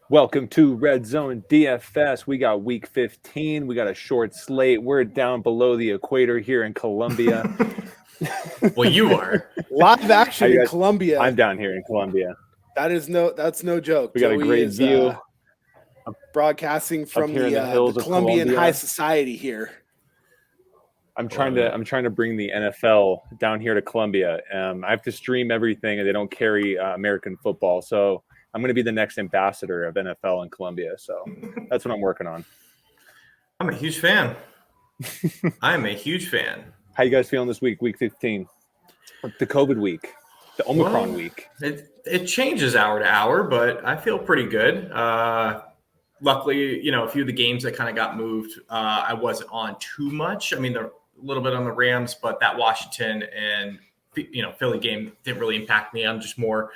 Welcome to Red Zone DFS. We got week 15. We got a short slate. We're down below the equator here in Colombia. Well, you are. Live action in Colombia. I'm down here in Colombia. That's no joke. We got a great view. Broadcasting from the Colombian high society here. I'm trying to bring the NFL down here to Colombia. I have to stream everything, and they don't carry American football, so I'm going to be the next ambassador of NFL in Colombia. So that's what I'm working on. I'm a huge fan. I'm a huge fan. How you guys feeling this week, week 15? The COVID week, the Omicron week. It changes hour to hour, but I feel pretty good. Luckily, a few of the games that kind of got moved, I wasn't on too much. I mean, a little bit on the Rams, but that Washington and Philly game didn't really impact me. I'm just more.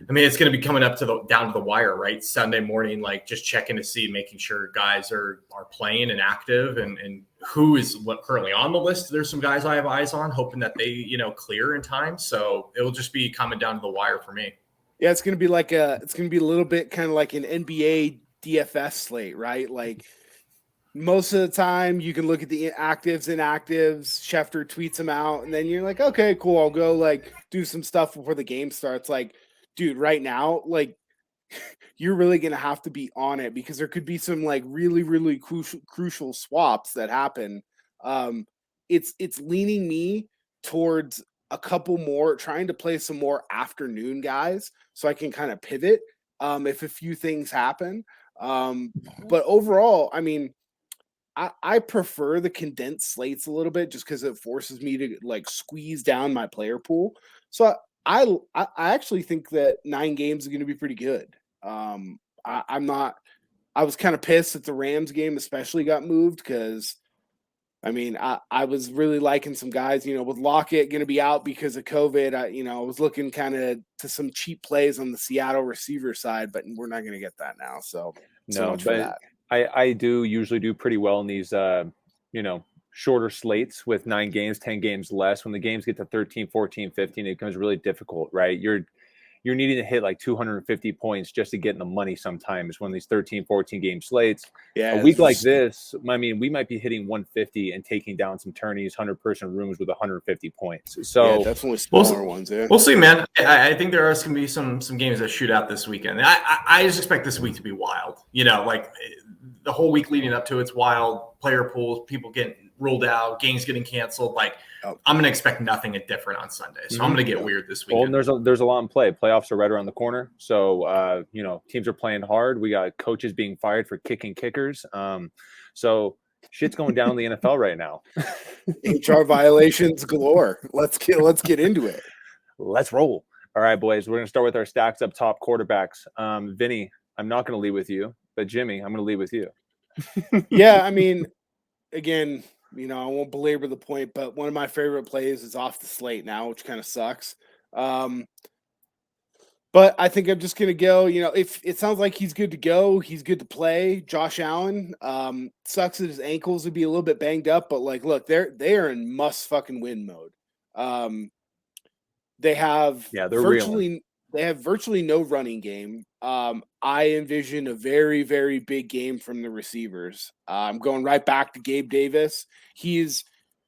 I mean, it's going to be coming up down to the wire, right? Sunday morning, like just checking to see, making sure guys are playing and active, and who is currently on the list. There's some guys I have eyes on, hoping that they clear in time. So it'll just be coming down to the wire for me. Yeah, it's going to be a little bit kind of like an NBA DFS slate, right? Like most of the time, you can look at the actives, inactives. Schefter tweets them out, and then you're like, okay, cool. I'll go do some stuff before the game starts. Like, dude, right now, you're really going to have to be on it because there could be some really, really crucial swaps that happen. It's leaning me towards a couple more, trying to play some more afternoon guys so I can kind of pivot if a few things happen. But overall, I mean, I prefer the condensed slates a little bit just because it forces me to squeeze down my player pool. So I actually think that 9 games is going to be pretty good. I was kind of pissed that the Rams game especially got moved because, I mean, I was really liking some guys, with Lockett going to be out because of COVID. I was looking kind of to some cheap plays on the Seattle receiver side, but we're not going to get that now. So much for that. I do usually do pretty well in these, shorter slates with 9 games, 10 games less. When the games get to 13, 14, 15, it becomes really difficult, right? You're needing to hit 250 points just to get in the money sometimes when these 13, 14 game slates. Yeah, a week like this, I mean, we might be hitting 150 and taking down some tourneys, 100-person rooms with 150 points. So yeah, definitely smaller ones. Yeah, we'll see, man. I think there are going to be some games that shoot out this weekend. I just expect this week to be wild. The whole week leading up to it's wild. Player pools, people getting ruled out, games getting canceled. I'm going to expect nothing different on Sunday. So I'm going to get weird this weekend. Well, there's a lot in play. Playoffs are right around the corner. So, teams are playing hard. We got coaches being fired for kicking kickers. So shit's going down in the NFL right now. HR violations galore. Let's get into it. Let's roll. All right, boys. We're going to start with our stacks up top quarterbacks. Vinnie, I'm not going to lead with you, but Jimmy, I'm going to lead with you. Yeah, I mean, again, I won't belabor the point, but one of my favorite plays is off the slate now, which kind of sucks. But I think I'm just going to go, if it sounds like he's good to go, he's good to play. Josh Allen, sucks that his ankles would be a little bit banged up, but look, they are in must fucking win mode. They have virtually no running game. I envision a very, very big game from the receivers. I'm going right back to Gabe Davis.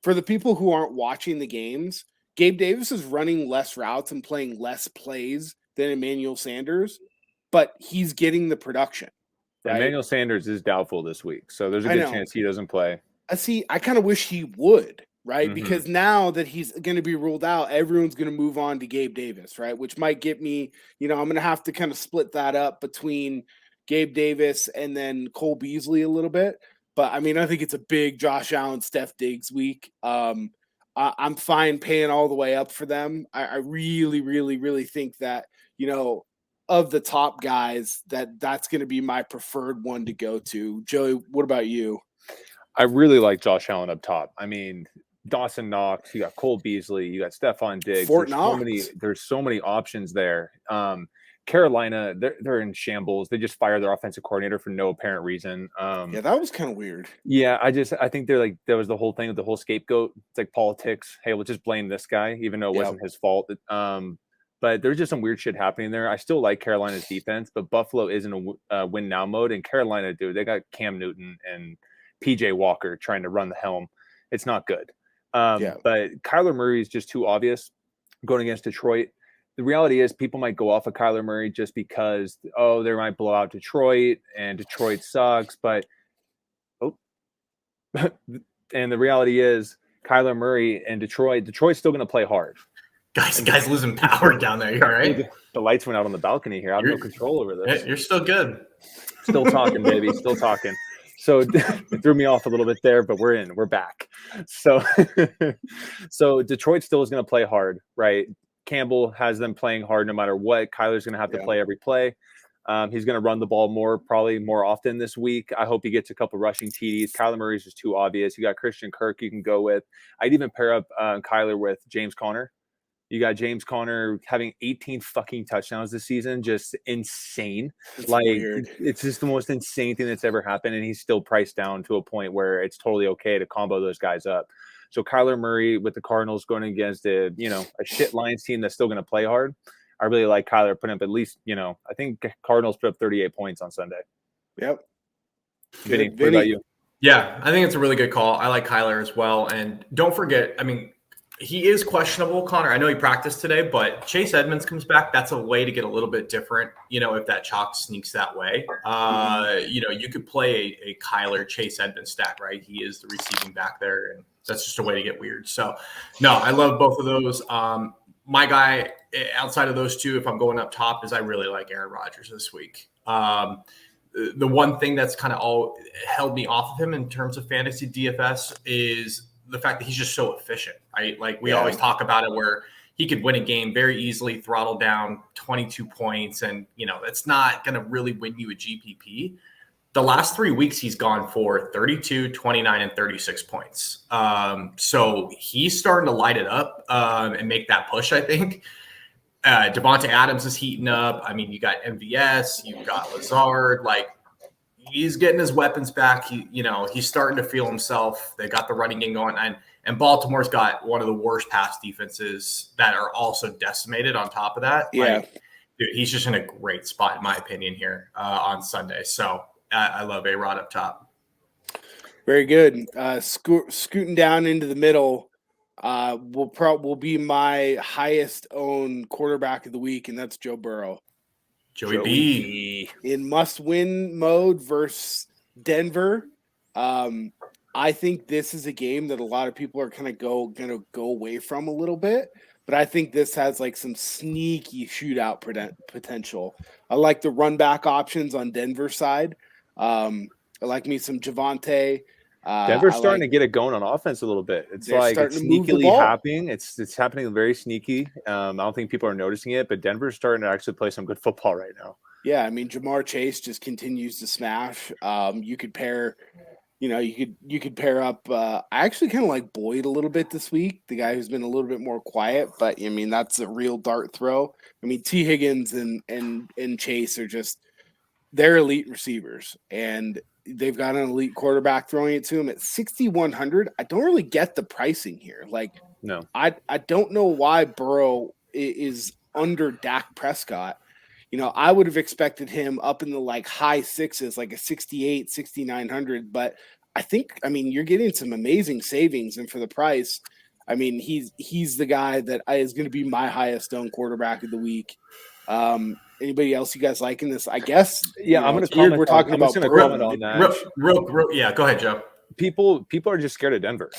For the people who aren't watching the games, Gabe Davis is running less routes and playing less plays than Emmanuel Sanders, but he's getting the production. Right? Emmanuel Sanders is doubtful this week, so there's a good chance he doesn't play. I kind of wish he would. Right. Mm-hmm. Because now that he's going to be ruled out, everyone's going to move on to Gabe Davis. Right. Which might get me, I'm going to have to kind of split that up between Gabe Davis and then Cole Beasley a little bit. But I mean, I think it's a big Josh Allen, Steph Diggs week. I'm fine paying all the way up for them. I really, really, really think that, of the top guys, that's going to be my preferred one to go to. Joey, what about you? I really like Josh Allen up top. I mean, Dawson Knox, you got Cole Beasley, you got Stephon Diggs. There's so many options there. Carolina, they're in shambles. They just fired their offensive coordinator for no apparent reason. Yeah, that was kind of weird. Yeah, I think there was the whole thing of the whole scapegoat. It's like politics. Hey, we'll just blame this guy, even though it wasn't his fault. but there's just some weird shit happening there. I still like Carolina's defense, but Buffalo is in a win now mode, and Carolina, dude, they got Cam Newton and PJ Walker trying to run the helm. It's not good. But Kyler Murray is just too obvious going against Detroit. The reality is people might go off of Kyler Murray just because, they might blow out Detroit and Detroit sucks. But, and the reality is Kyler Murray and Detroit's still going to play hard. Guys losing power down there. You all right? The lights went out on the balcony here. I have no control over this. You're still good. Still talking, baby. Still talking. So it threw me off a little bit there, but we're back. So Detroit still is going to play hard, right? Campbell has them playing hard no matter what. Kyler's going to have to play every play. He's going to run the ball probably more often this week. I hope he gets a couple rushing TDs. Kyler Murray's just too obvious. You got Christian Kirk you can go with. I'd even pair up Kyler with James Conner. You got James Conner having 18 fucking touchdowns this season. Just insane. That's like weird. It's just the most insane thing that's ever happened. And he's still priced down to a point where it's totally okay to combo those guys up. So Kyler Murray with the Cardinals going against a shit Lions team that's still going to play hard. I really like Kyler putting up at least, I think Cardinals put up 38 points on Sunday. Yep. Vinnie, what about you? Yeah, I think it's a really good call. I like Kyler as well. And don't forget, he is questionable, Connor. I know he practiced today, but Chase Edmonds comes back. That's a way to get a little bit different, if that chalk sneaks that way. You could play a Kyler Chase Edmonds stack, right? He is the receiving back there, and that's just a way to get weird. So, no, I love both of those. My guy outside of those two, if I'm going up top, is I really like Aaron Rodgers this week. The one thing that's kind of all held me off of him in terms of fantasy DFS is the fact that he's just so efficient, right? Like we always talk about it where he could win a game very easily, throttle down 22 points. And, that's not going to really win you a GPP. The last 3 weeks, he's gone for 32, 29, and 36 points. So he's starting to light it up and make that push, I think. Devonte Adams is heating up. You got MVS, you've got Lazard. He's getting his weapons back. He's starting to feel himself. They got the running game going. And Baltimore's got one of the worst pass defenses that are also decimated on top of that. Yeah. Dude, he's just in a great spot, in my opinion, here on Sunday. So I love A-Rod up top. Very good. Scooting down into the middle will be my highest owned quarterback of the week, and that's Joe Burrow. Joey B. In must-win mode versus Denver. I think this is a game that a lot of people are kind of going to go away from a little bit, but I think this has some sneaky shootout potential. I like the run back options on Denver's side. I like me some Javonte. Denver's starting to get it going on offense a little bit. It's sneakily happening. It's happening very sneaky. I don't think people are noticing it, but Denver's starting to actually play some good football right now. Yeah, Jamar Chase just continues to smash. You could pair, you could pair up. I actually kind of like Boyd a little bit this week, the guy who's been a little bit more quiet, but that's a real dart throw. T. Higgins and Chase are they're elite receivers, and they've got an elite quarterback throwing it to him at 6,100. I don't really get the pricing here. No, I don't know why Burrow is under Dak Prescott. I would have expected him up in the high sixes, like a 68, 6,900. But I think, you're getting some amazing savings, and for the price, he's the guy that is going to be my highest owned quarterback of the week. Anybody else you guys liking this? I guess. Yeah, I'm going to comment. We're talking about comment on that. Yeah, go ahead, Joe. People are just scared of Denver.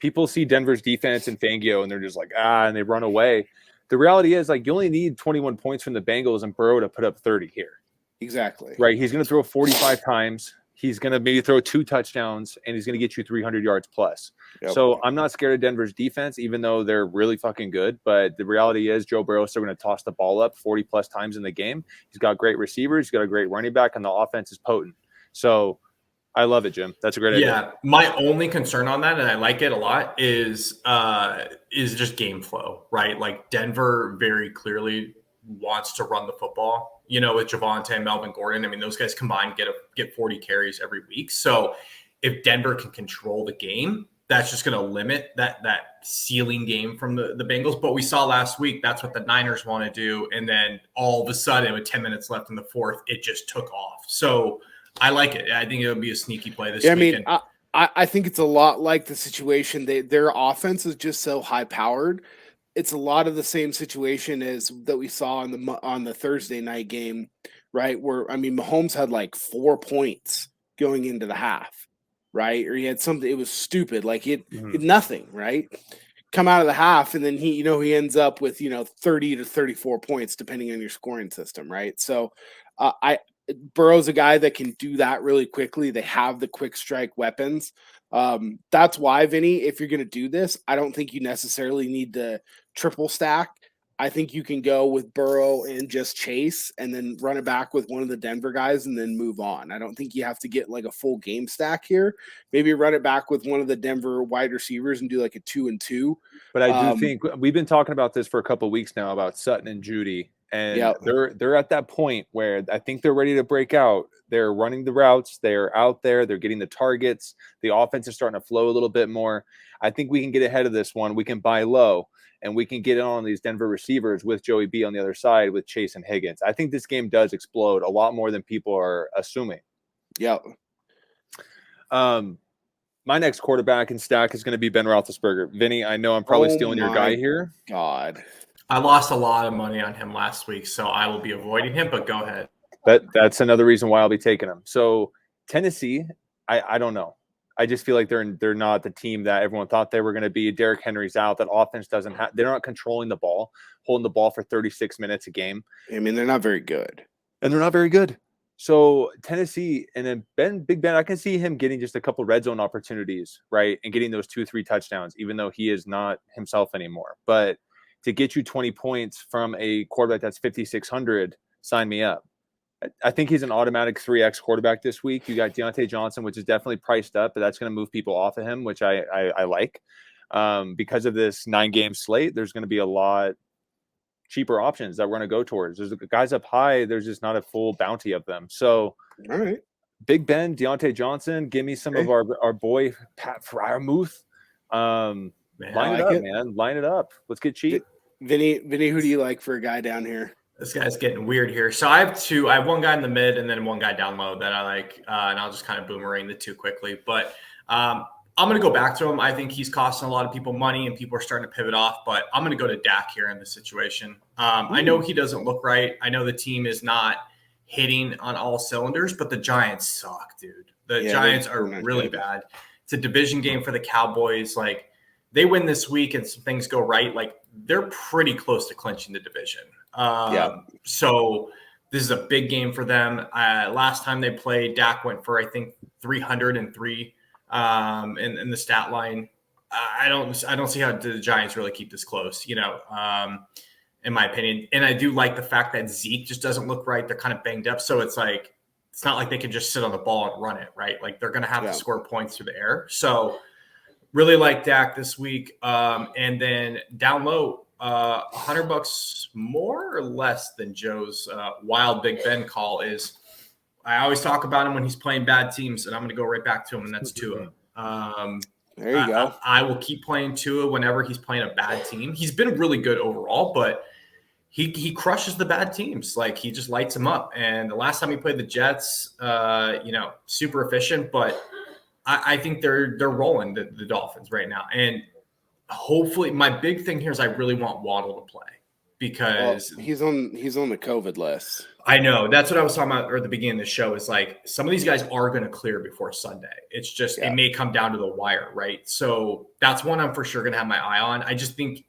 People see Denver's defense and Fangio, and they're just and they run away. The reality is, you only need 21 points from the Bengals and Burrow to put up 30 here. Exactly. Right. He's going to throw 45 times. He's going to maybe throw 2 touchdowns, and he's going to get you 300 yards plus. Yep. So I'm not scared of Denver's defense, even though they're really fucking good. But the reality is Joe Burrow is still going to toss the ball up 40-plus times in the game. He's got great receivers. He's got a great running back, and the offense is potent. So I love it, Jim. That's a great idea. Yeah, my only concern on that, and I like it a lot, is just game flow, right? Denver very clearly wants to run the football, with Javonte and Melvin Gordon. Those guys combined get 40 carries every week. So if Denver can control the game, that's just going to limit that ceiling game from the Bengals. But we saw last week that's what the Niners want to do, and then all of a sudden, with 10 minutes left in the fourth, it just took off. So I like it. I think it'll be a sneaky play this weekend. I think it's a lot like the situation. Their offense is just so high powered. It's a lot of the same situation as that we saw on the Thursday night game, right? Where Mahomes had like 4 points going into the half, right? Or he had something. It was stupid, like it nothing, right? Come out of the half, and then he ends up with 30 to 34 points depending on your scoring system, right? So, Burrow's a guy that can do that really quickly. They have the quick strike weapons. That's why, Vinny, if you're going to do this, I don't think you necessarily need to triple stack. I think you can go with Burrow and just chase and then run it back with one of the Denver guys and then move on. I don't think you have to get like a full game stack here. Maybe run it back with one of the Denver wide receivers and do like a 2-2. But I do think we've been talking about this for a couple of weeks now about Sutton and Judy. And they're at that point where I think they're ready to break out. They're running the routes. They're out there. They're getting the targets. The offense is starting to flow a little bit more. I think we can get ahead of this one. We can buy low, and we can get on these Denver receivers with Joey B on the other side with Chase and Higgins. I think this game does explode a lot more than people are assuming. Yep. My next quarterback in stack is going to be Ben Roethlisberger. Vinny, I know I'm probably stealing your guy here. God. I lost a lot of money on him last week, so I will be avoiding him, but go ahead. That's another reason why I'll be taking him. So Tennessee, I don't know. I just feel like they're not the team that everyone thought they were going to be. Derrick Henry's out. That offense doesn't have – they're not controlling the ball, holding the ball for 36 minutes a game. I mean, they're not very good. And they're not very good. So Tennessee and then Big Ben, I can see him getting just a couple red zone opportunities, right, and getting those 2-3 touchdowns, even though he is not himself anymore. But to get you 20 points from a quarterback that's 5,600, sign me up. I think he's an automatic 3X quarterback this week. You got Deontay Johnson, which is definitely priced up, but that's going to move people off of him, which I like. Because of this 9-game slate, there's going to be a lot cheaper options that we're going to go towards. There's guys up high. There's just not a full bounty of them. So, all right, Big Ben, Deontay Johnson, give me some of our boy Pat Fryermuth. Line it up, man. Line it up. Let's get cheap. Vinny, who do you like for a guy down here? This guy's getting weird here. So I have two. I have one guy in the mid and then one guy down low that I like, and I'll just kind of boomerang the two quickly. But I'm going to go back to him. I think he's costing a lot of people money, and people are starting to pivot off. But I'm going to go to Dak here in this situation. I know he doesn't look right. I know the team is not hitting on all cylinders, but the Giants suck, dude. The Giants are really bad. It's a division game for the Cowboys. Like, they win this week and some things go right. Like, they're pretty close to clinching the division. So this is a big game for them. Last time they played, Dak went for, I think, 303 in the stat line. I don't see how the Giants really keep this close, in my opinion. And I do like the fact that Zeke just doesn't look right. They're kind of banged up. So it's like, it's not like they can just sit on the ball and run it, right? Like, they're going to have to score points through the air. So really like Dak this week. And then down low, $100 more or less than Joe's wild Big Ben call is. I always talk about him when he's playing bad teams, and I'm going to go right back to him, and that's Tua. There you go. I will keep playing Tua whenever he's playing a bad team. He's been really good overall, but he crushes the bad teams. Like, he just lights them up. And the last time he played the Jets, super efficient, but I think they're rolling the Dolphins right now. And hopefully, my big thing here is I really want Waddle to play because he's on the COVID list. I know. That's what I was talking about at the beginning of the show is like some of these guys are going to clear before Sunday. It's just it may come down to the wire, right? So that's one I'm for sure going to have my eye on. I just think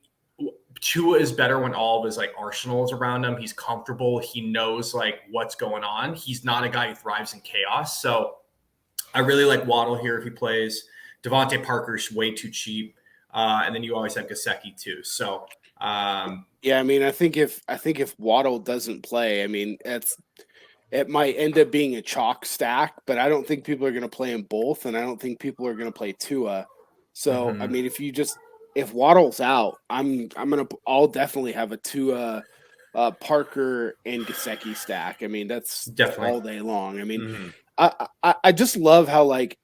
Tua is better when all of his like arsenal is around him. He's comfortable. He knows like what's going on. He's not a guy who thrives in chaos. So I really like Waddle here if he plays. Devontae Parker's way too cheap. And then you always have Gesicki too. So, I mean, I think if Waddle doesn't play, I mean, it might end up being a chalk stack, but I don't think people are going to play them both, and I don't think people are going to play Tua. So, I mean, if Waddle's out, I'll definitely have a Tua, Parker and Gesicki stack. I mean, that's definitely all day long. I mean, I just love how like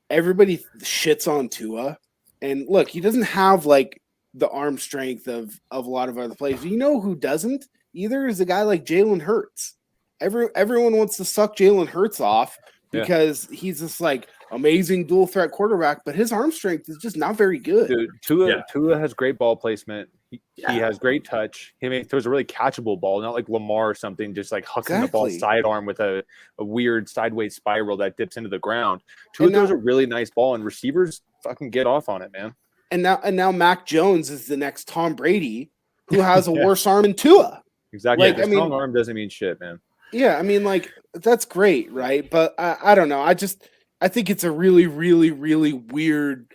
everybody shits on Tua. And look, he doesn't have like the arm strength of a lot of other players. You know who doesn't either is a guy like Jalen Hurts. Everyone wants to suck Jalen Hurts off because he's this like amazing dual threat quarterback, but his arm strength is just not very good. Dude, Tua has great ball placement. He has great touch. He throws a really catchable ball, not like Lamar or something, just like hucking the ball sidearm with a weird sideways spiral that dips into the ground. Tua throws a really nice ball, and receivers fucking get off on it, man. And now Mac Jones is the next Tom Brady, who has a worse arm than Tua. Exactly. Like, strong arm doesn't mean shit, man. Yeah, I mean, like, that's great, right? But I don't know. I think it's a really, really, really weird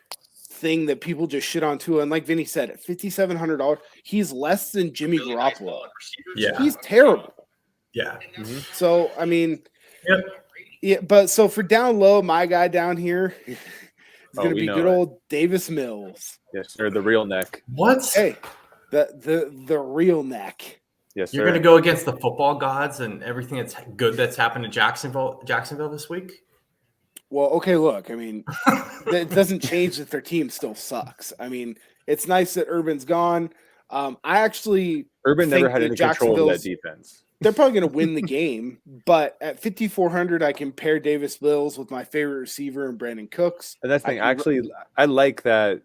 thing that people just shit on Tua. And like Vinny said, at $5,700, he's less than Jimmy Garoppolo. Yeah. He's terrible. Yeah. Mm-hmm. So, I mean, but so for down low, my guy down here is going to be good old Davis Mills. Yes, sir. The real neck. What? Hey, the real neck. Yes, You're going to go against the football gods and everything that's good that's happened in Jacksonville this week? Well, okay, look, I mean, it doesn't change that their team still sucks. I mean, it's nice that Urban's gone. Urban never had any control of that defense. They're probably going to win the game, but at 5,400, I can pair Davis Mills with my favorite receiver and Brandon Cooks. And that's the thing. I like that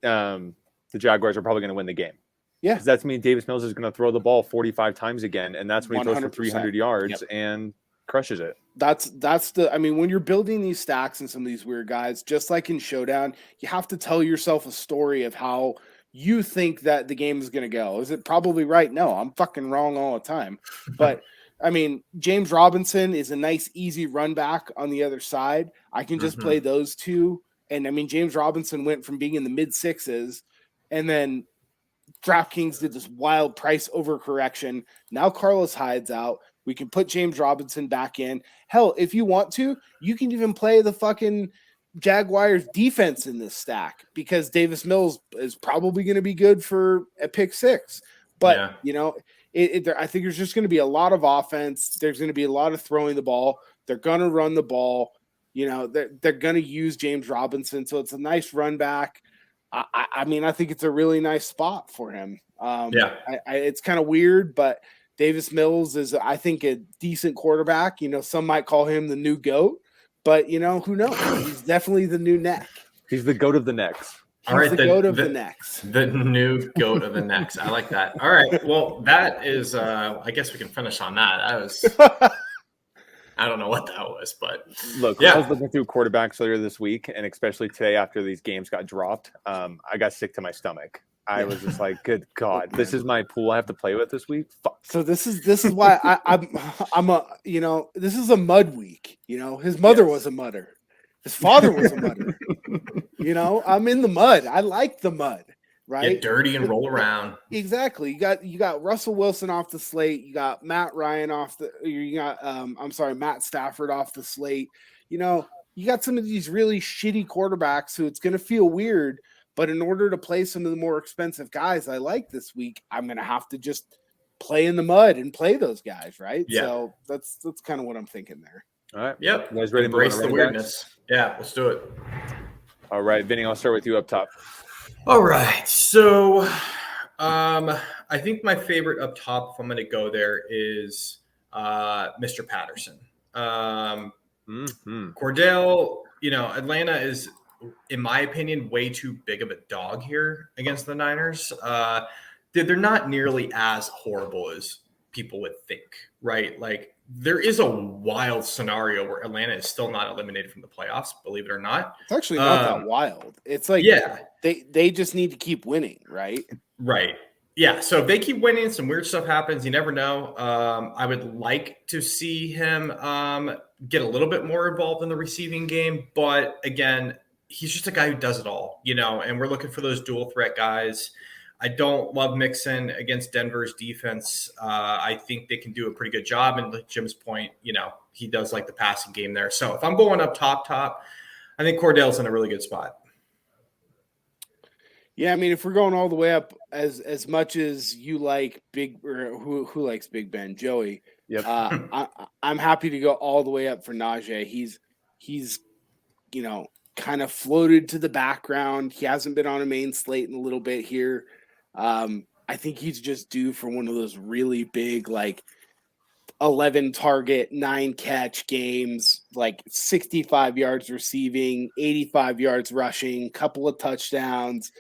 the Jaguars are probably going to win the game. Yeah. Because that's mean Davis Mills is going to throw the ball 45 times again, and that's when he throws for 300 yards and crushes it. When you're building these stacks and some of these weird guys, just like in Showdown, you have to tell yourself a story of how you think that the game is going to go. Is it probably right? No, I'm fucking wrong all the time. But I mean, James Robinson is a nice, easy run back on the other side. I can just play those two. And I mean, James Robinson went from being in the mid sixes, and then DraftKings did this wild price overcorrection. Now Carlos Hyde's out. We can put James Robinson back in. Hell, if you want to, you can even play the fucking Jaguars defense in this stack because Davis Mills is probably going to be good for a pick six. But, I think there's just going to be a lot of offense. There's going to be a lot of throwing the ball. They're going to run the ball. They're going to use James Robinson. So it's a nice run back. I think it's a really nice spot for him. It's kind of weird, but Davis Mills is, I think, a decent quarterback. Some might call him the new GOAT, but who knows? He's definitely the new neck. He's the GOAT of the necks. All right, the GOAT of the necks. The new GOAT of the necks. I like that. All right. Well, that is, I guess we can finish on that. That was, I don't know what that was, but look, when I was looking through quarterbacks earlier this week, and especially today after these games got dropped, I got sick to my stomach. I was just like, good God, this is my pool I have to play with this week. Fuck. So this is why this is a mud week. His mother was a mudder. His father was a mudder. I'm in the mud. I like the mud, right? Get dirty and roll around. Exactly. You got Russell Wilson off the slate. You got Matt Ryan Matt Stafford off the slate. You got some of these really shitty quarterbacks who it's going to feel weird. But in order to play some of the more expensive guys I like this week, I'm going to have to just play in the mud and play those guys, right? Yeah. So that's kind of what I'm thinking there. All right. Yep. You guys ready to embrace the weirdness? Yeah, let's do it. All right, Vinny, I'll start with you up top. All right. So I think my favorite up top, if I'm going to go there, is Mr. Patterson. Cordell, Atlanta is, in my opinion, way too big of a dog here against the Niners. They're not nearly as horrible as people would think, right? Like, there is a wild scenario where Atlanta is still not eliminated from the playoffs, believe it or not. It's actually not that wild. It's like they just need to keep winning, right? Right. Yeah. So if they keep winning, some weird stuff happens. You never know. I would like to see him get a little bit more involved in the receiving game. But again, he's just a guy who does it all, and we're looking for those dual threat guys. I don't love Mixon against Denver's defense. I think they can do a pretty good job. And like Jim's point, he does like the passing game there. So if I'm going up top, I think Cordell's in a really good spot. Yeah, I mean, if we're going all the way up, as much as you like who likes Big Ben? Joey. Yep. I'm happy to go all the way up for Najee. He's kind of floated to the background. He hasn't been on a main slate in a little bit here. I think he's just due for one of those really big, like 11 target, 9 catch games, like 65 yards receiving, 85 yards rushing, couple of touchdowns,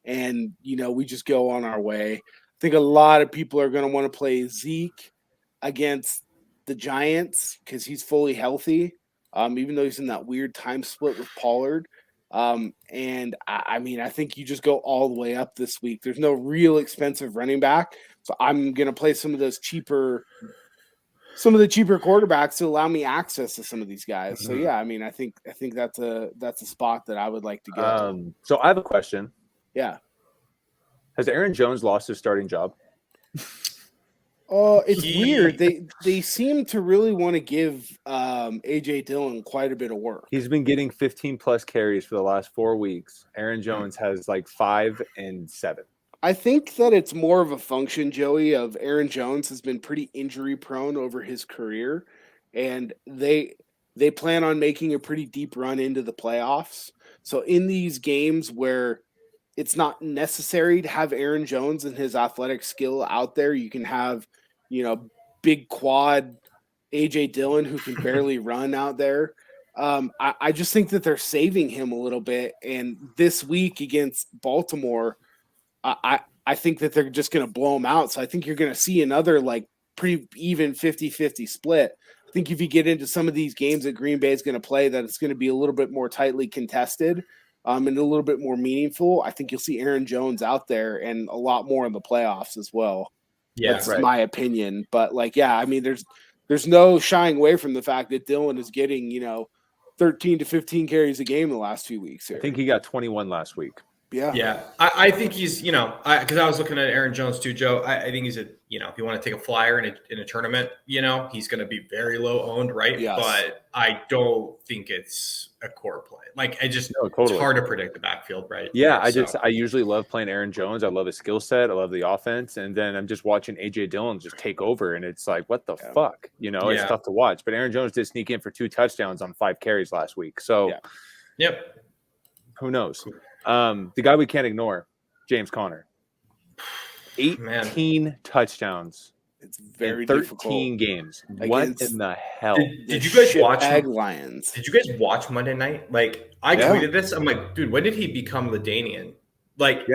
and we just go on our way. I think a lot of people are going to want to play Zeke against the Giants because he's fully healthy, even though he's in that weird time split with Pollard. And I think you just go all the way up this week. There's no real expensive running back, so I'm going to play some of the cheaper quarterbacks to allow me access to some of these guys. So yeah, I think that's a spot that I would like to go. So I have a question. Yeah. Has Aaron Jones lost his starting job? Oh, it's weird. They seem to really want to give AJ Dillon quite a bit of work. He's been getting 15 plus carries for the last 4 weeks. Aaron Jones has like 5 and 7. I think that it's more of a function, Joey, of Aaron Jones has been pretty injury prone over his career, and they plan on making a pretty deep run into the playoffs. So in these games where it's not necessary to have Aaron Jones and his athletic skill out there, you can have, big quad AJ Dillon who can barely run out there. I just think that they're saving him a little bit. And this week against Baltimore, I think that they're just going to blow him out. So I think you're going to see another like pretty even 50-50 split. I think if you get into some of these games that Green Bay is going to play, that it's going to be a little bit more tightly contested and a little bit more meaningful. I think you'll see Aaron Jones out there and a lot more in the playoffs as well. Yeah, that's my opinion. But there's no shying away from the fact that Dillon is getting, 13 to 15 carries a game in the last few weeks here. I think he got 21 last week. Yeah. I think he's, because I was looking at Aaron Jones too, Joe. I think he's if you want to take a flyer in a tournament, he's going to be very low owned, right? Yes. But I don't think it's a core play. It's hard to predict the backfield, right? Yeah, I usually love playing Aaron Jones. I love his skill set. I love the offense. And then I'm just watching AJ Dillon just take over, and it's like, what the fuck? It's tough to watch. But Aaron Jones did sneak in for 2 touchdowns on 5 carries last week. So who knows? The guy we can't ignore, James Conner. 18 touchdowns. It's very 13 difficult. games. What in the hell? Did you guys watch Lions? Did you guys watch Monday night? I tweeted this. I'm like, dude, when did he become Ladanian?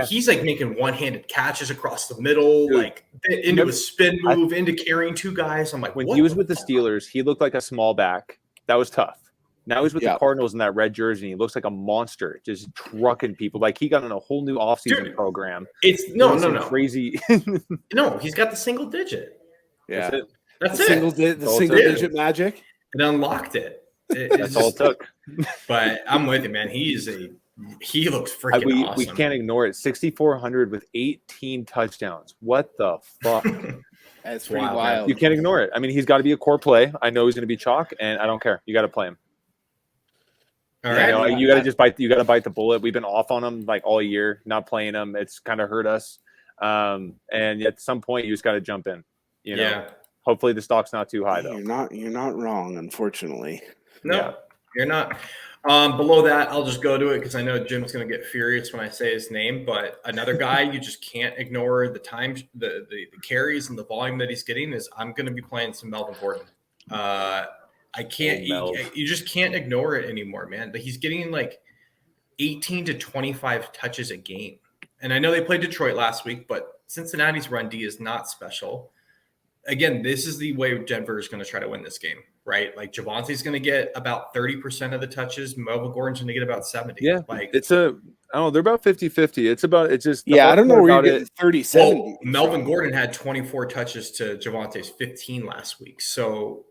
He's making one-handed catches across the middle, dude, into a spin move, into carrying 2 guys. I'm like, when he was with the Steelers, he looked like a small back. That was tough. Now he's with the Cardinals in that red jersey. He looks like a monster, just trucking people. He got in a whole new offseason program. It's no crazy. No, he's got the single digit. Yeah, that's the it. Single digit magic. It unlocked it. That's all it took. But I'm with you, man. He looks freaking awesome. We can't ignore it. 6,400 with 18 touchdowns. What the fuck? That's pretty wild. You can't ignore it. He's got to be a core play. I know he's going to be chalk, and I don't care. You got to play him. All right. You got to just bite. You got to bite the bullet. We've been off on him all year, not playing him. It's kind of hurt us. And at some point, you just got to jump in. Hopefully the stock's not too high though. You're not wrong, unfortunately. No, you're not. Below that, I'll just go to it because I know Jim's going to get furious when I say his name. But another guy you just can't ignore the time, the carries and the volume that he's getting is I'm going to be playing some Melvin Gordon. I can't. You just can't ignore it anymore, man. But he's getting 18 to 25 touches a game. And I know they played Detroit last week, but Cincinnati's run D is not special. Again, this is the way Denver is going to try to win this game, right? Javonte's going to get about 30% of the touches. Melvin Gordon's going to get about 70. Yeah, they're about 50-50. It's just I don't know where you're getting 37. Well, Melvin Gordon had 24 touches to Javonte's 15 last week. So,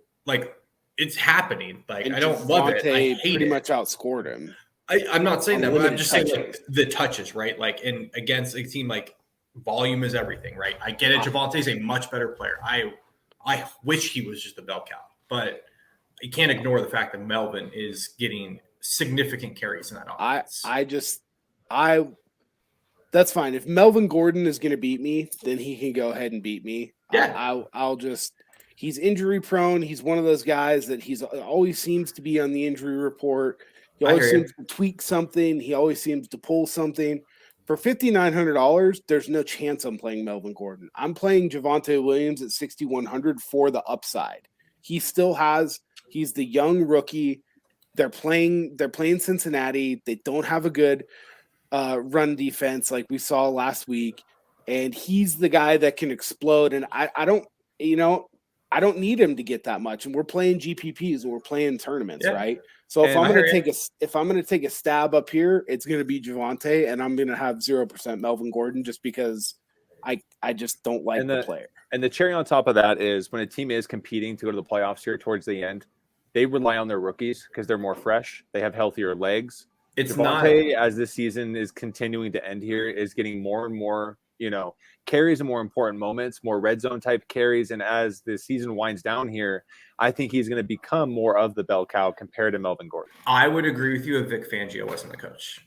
it's happening. I don't love it. I hate pretty it. much outscored him. I'm not saying that, but I'm just saying the touches, right? And against a team volume is everything, right? I get it. Javonte's a much better player. I wish he was just a bell cow, but you can't ignore the fact that Melvin is getting significant carries in that offense. That's fine. If Melvin Gordon is going to beat me, then he can go ahead and beat me. Yeah. He's injury prone. He's one of those guys that he's always seems to be on the injury report. He always seems to tweak something. He always seems to pull something. For $5,900, there's no chance I'm playing Melvin Gordon. I'm playing Javonte Williams at 6,100 for the upside. He's the young rookie. They're playing Cincinnati. They don't have a good run defense like we saw last week. And he's the guy that can explode. And I don't need him to get that much. And we're playing GPPs and we're playing tournaments, right? So if I'm going to take a stab up here, it's going to be Javonte, and I'm going to have 0% Melvin Gordon just because I just don't like the player. And the cherry on top of that is when a team is competing to go to the playoffs here towards the end, they rely on their rookies because they're more fresh. They have healthier legs. Devontae, as this season is continuing to end here, is getting more and more, carries in more important moments, more red zone type carries. And as the season winds down here, I think he's going to become more of the bell cow compared to Melvin Gordon. I would agree with you if Vic Fangio wasn't the coach.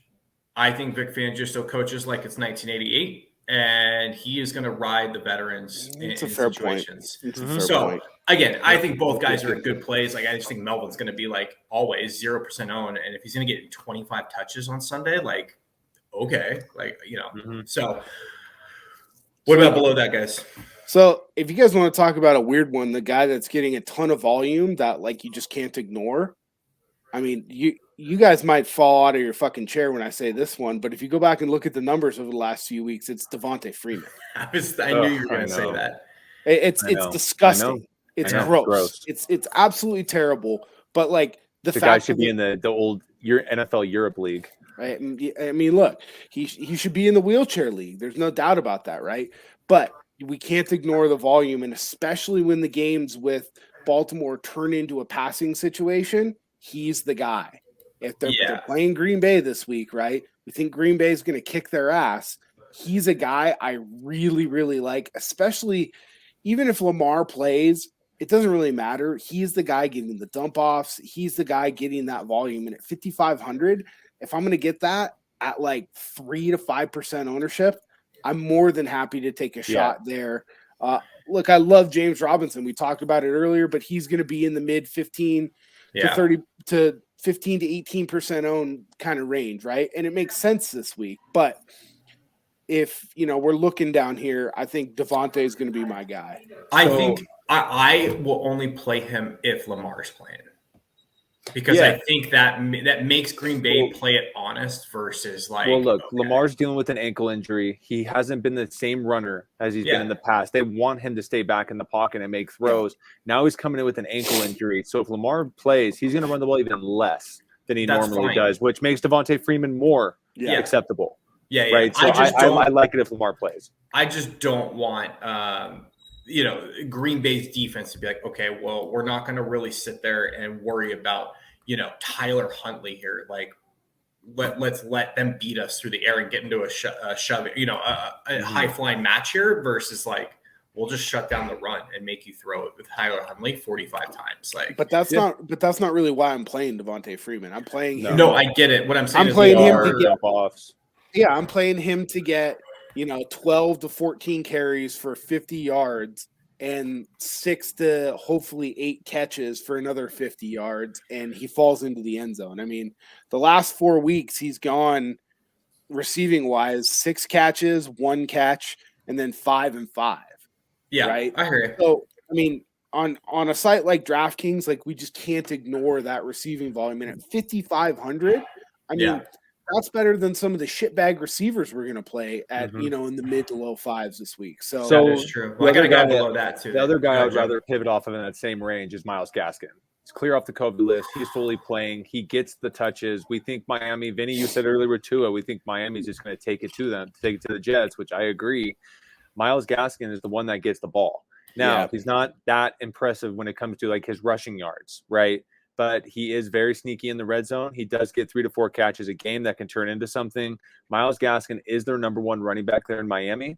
I think Vic Fangio still coaches like it's 1988, and he is going to ride the veterans in situations. So, again, I think both guys are good plays. Like, I just think Melvin's going to be like always 0% owned. And if he's going to get 25 touches on Sunday, like, okay, So, what about below that, guys? So if you guys want to talk about a weird one, the guy that's getting a ton of volume that like you just can't ignore. I mean, you guys might fall out of your fucking chair when I say this one, but if you go back and look at the numbers over the last few weeks, it's Devonte Freeman. I knew you were going to say that. It's disgusting. It's gross. It's absolutely terrible. But like the fact guy should be in the old NFL Europe League. Right. I mean, look, he should be in the wheelchair league. There's no doubt about that, right? But we can't ignore the volume, and especially when the games with Baltimore turn into a passing situation, he's the guy. If they're playing Green Bay this week, right? We think Green Bay is going to kick their ass. He's a guy I really, really like, especially even if Lamar plays, it doesn't really matter. He's the guy getting the dump offs. He's the guy getting that volume. And at 5,500, if I'm going to get that at like 3 to 5% ownership, I'm more than happy to take a shot there. Look, I love James Robinson. We talked about it earlier, but he's going to be in the mid 15 to 30 to 15 to 18% owned kind of range, right? And it makes sense this week. But if, we're looking down here, I think Devontae is going to be my guy. I think I will only play him if Lamar's playing. Because I think that makes Green Bay play it honest versus like. Well, look, Lamar's dealing with an ankle injury. He hasn't been the same runner as he's been in the past. They want him to stay back in the pocket and make throws. Now he's coming in with an ankle injury. So if Lamar plays, he's going to run the ball even less than he normally does, which makes Devonte Freeman more acceptable. Yeah. Right. So I like it if Lamar plays. I just don't want Green Bay's defense to be like, okay, well, we're not going to really sit there and worry about, Tyler Huntley here. Like, let's let them beat us through the air and get into a shove, a high flying match here versus like, we'll just shut down the run and make you throw it with Tyler Huntley 45 times. Like, but that's not really why I'm playing Devonte Freeman. I'm playing him. No, I get it. What I'm saying I'm playing him to get offs. Yeah, I'm playing him to get 12 to 14 carries for 50 yards and 6 to hopefully 8 catches for another 50 yards, and he falls into the end zone. I mean, the last 4 weeks he's gone receiving wise 6 catches, 1 catch, and then 5 and 5. Yeah, right. I hear you. So I mean, on a site like DraftKings, like we just can't ignore that receiving volume. And at 5,500, I mean. That's better than some of the shitbag receivers we're going to play at, in the mid to low 5s this week. So that is true. Well, I got a guy below that too. The other guy I would rather pivot off of in that same range is Myles Gaskin. He's clear off the COVID list. He's fully playing. He gets the touches. We think Miami, Vinnie, you said earlier with Tua, we think Miami's just going to take it to the Jets, which I agree. Myles Gaskin is the one that gets the ball. Now, he's not that impressive when it comes to like his rushing yards, right? But he is very sneaky in the red zone. He does get 3 to 4 catches a game that can turn into something. Myles Gaskin is their number one running back there in Miami,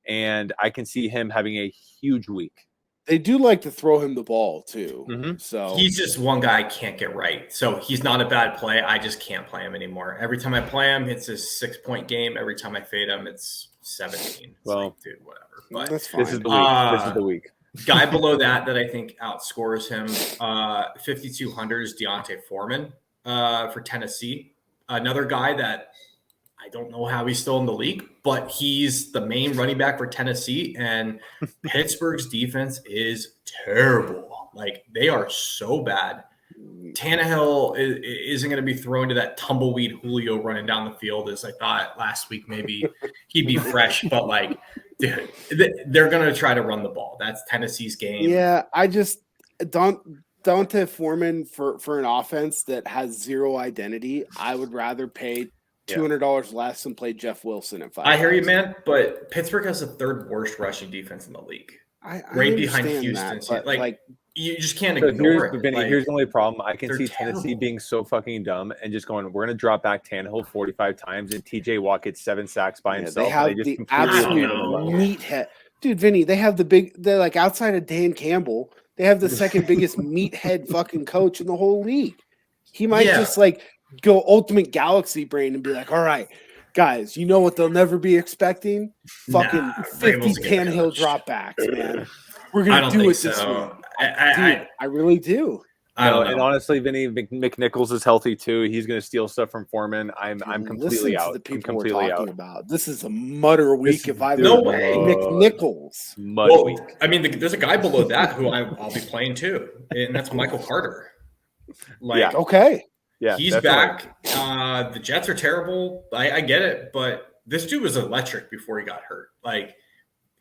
and I can see him having a huge week. They do like to throw him the ball too. So he's just one guy I can't get right. So he's not a bad play. I just can't play him anymore. Every time I play him, it's a 6-point game. Every time I fade him, it's 17. It's like, dude, whatever. But that's fine. This is the week. This is the week. Guy below that I think outscores him, 5,200 is Deontay Foreman. for Tennessee. Another guy that I don't know how he's still in the league, but he's the main running back for Tennessee, and Pittsburgh's defense is terrible. Like, they are so bad. Tannehill isn't going to be thrown to that tumbleweed Julio running down the field as I thought last week. Maybe he'd be fresh, but like, dude, they're going to try to run the ball. That's Tennessee's game. Yeah, I just Deontay Foreman for an offense that has zero identity. I would rather pay $200 less and play Jeff Wilson at 5. I hear you, man, but Pittsburgh has the third worst rushing defense in the league, right behind Houston. That, like you just can't ignore it. Vinny, like, here's the only problem. I can see terrible. Tennessee being so fucking dumb and just going, we're going to drop back Tannehill 45 times, and TJ Watt gets 7 sacks by himself. They have the absolute meathead. Dude, Vinny, they're like outside of Dan Campbell, they have the second biggest meathead fucking coach in the whole league. He might just like go ultimate galaxy brain and be like, all right, guys, you know what they'll never be expecting? Fucking 50 Tannehill dropbacks, man. We're going to do it this week. I really do. I don't know. And honestly, Vinny, McNichols is healthy too. He's going to steal stuff from Foreman. I'm completely out. The people I'm completely we're talking out. about. This is a mutter week if I've no way. McNichols. Week. I mean, there's a guy below that who I'll be playing too, and that's Michael Carter. Like, okay. Yeah, he's back. The Jets are terrible. I get it, but this dude was electric before he got hurt. Like,